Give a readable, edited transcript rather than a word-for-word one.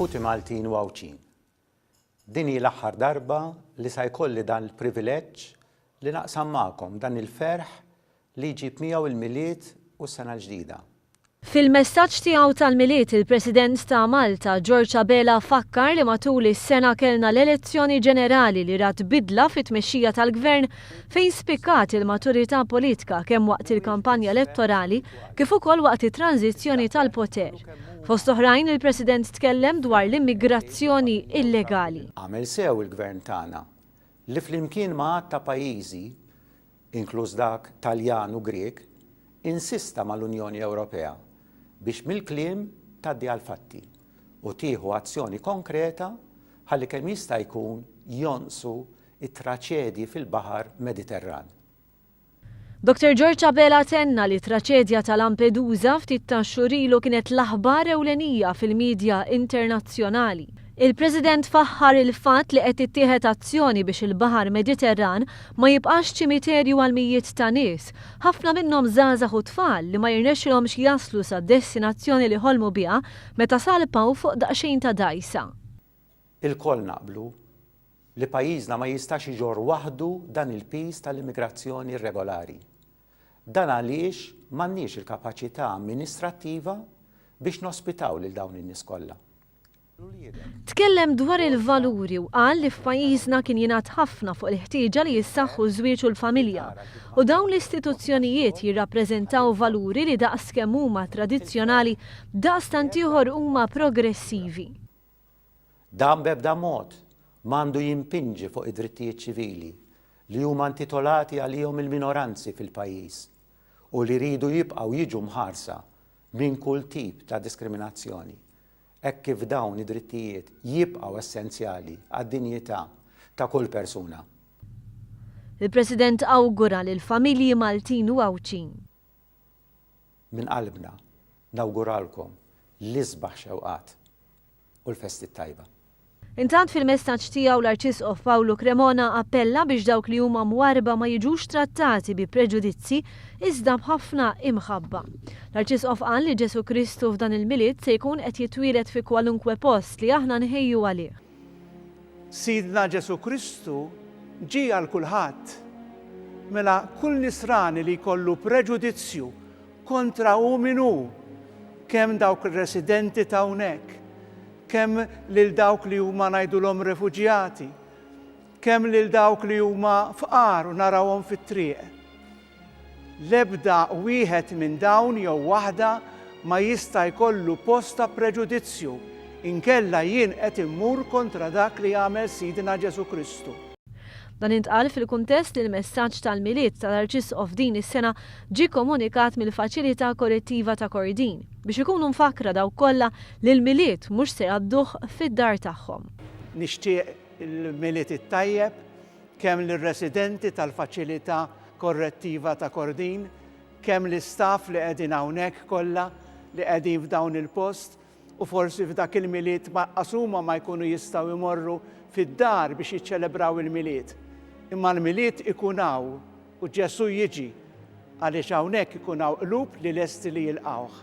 Nifuti Maltin u Għawċin. Din hi l-aħħar darba li se jkolli dan il-privileġġ li naqsam magħkom dan il-ferħ li jġib miegħu il-miliet u s-sena l-ġdida. Fil-messaġġ tiegħu tal-miliet il-President ta' Malta, George Abela, fakkar li matul is-sena kellna l-elezzjoni ġenerali li rat bidla fit-tmexxija tal-Gvern fejn spikkat il-maturità politika kemm waqt il-kampanja elettorali kif ukoll waqt it-tranzizzjoni tal-poter. Fost oħrajn il-President tkellem dwar l-immigrazzjoni illegali. Għamel sew il-Gvern tagħna li flimkien ma' ta' pajjiżi, inkluż dak Taljan u Grieg, insista mal-Unjoni Ewropea biex mill-kliem tgħaddi għall-fatti u tieħu azzjoni konkreta ħalli kemm jista' jkun jonqsu it-traċedji fil-Baħar Mediterran. Dr. George Abela tenna li traċedja ta' Lampedusa ftit ta' xhur ilu kienet l-aħbar ewlenija fil-midja internazzjonali. Il-President faħħar il-fatt li qed tittieħed azzjoni biex il-Baħar Mediterran ma jibqax ċimiterju għal mijiet ta' nies, ħafna minnhom żgħażagħ u tfal li ma jirnexxilhomx jaslu sad-destinazzjoni li ħolmu biha meta salpaw fuq daqsxejn ta' dgħajsa. Il-koll naqblu li pajjiżna ma jistax iġorr waħdu dan il-piż tal-immigrazzjoni irregolari. Dan għaliex m'għandniex il-kapaċità amministrattiva biex nospitaw lil dawn in-nies kollha. Tkellem dwar il-valuri u qal li f'pajjiżna kien jingħad ħafna fuq il-ħtieġa li jissaħħu ż-żwieġ u l-familja u dawn l-istituzzjonijiet jirrappreżentaw valuri li daqskemm huma tradizzjonali daqstant ieħor huma progressivi. Dan b'ebda mod m'għandu jimpinġi fuq id-drittijiet ċivili li huma intitolati għalihom il-minoranzi fil-pajjiż u li jridu jibqgħu jiġu mħarsa minn kull tip ta' diskriminazzjoni. Hekk kif dawn id-drittijiet jibqgħu essenzjali għad-dinjità ta' kull persuna. Il-President awgura lil familji Maltin u Għawċin. Min qalbna nawguralkom l-isbaħ xewqat u l-festi tajba. Intant fil-messaġġ tiegħu l-Arċisqof Pawlu Cremona appella biex dawk li huma mwarba ma jiġux trattati bi preġudizzi iżda b'ħafna imħabba. L-Arċisqof qal li Ġesu Kristu f'dan il-milied se jkun qed jitwieled fi kwalunkwe post li aħna nħejju għalih. Sidna Ġesu Kristu ġie għal kulħadd. Mela kull nisrani li jkollu preġudizzju kontra hu min hu, kemm dawk ir-residenti ta' hawnhekk, kemm lil dawk li huma ngħidulhom refuġjati, kemm lil dawk li huma fqar u narawhom fit-triq. L-ebda wieħed minn dawn jew waħda ma jista' jkollu post ta' preġudizzju inkella jien qed immur kontra dak li għamel Sidna Ġesu Kristu. Dan intqal fil-kuntest li l-messaġġ tal-miliet tal-Arċisqof din is-sena ġie komunikat mill-Faċilità Korrettiva ta' Kordin biex ikunu mfakra dawk kollha li l-miliet mhux se jgħadduh fid-dar tagħhom. Nixtieq il-miliet it-tajjeb kemm lir-residenti tal-Faċilità Korrettiva ta' Kordin, kemm l-istaff li qegħdin hawnhekk kollha li qegħdin f'dawn il-post u forsi f'dak il-miliet qasuma ma jkunu jistgħu jmorru fid-dar biex jiċċelebraw il-miliet. Imma l-miliet ikunaw u Ġesu jiġi għaliex hawnhekk ikunaw qlub li lesti li jilqgħuh.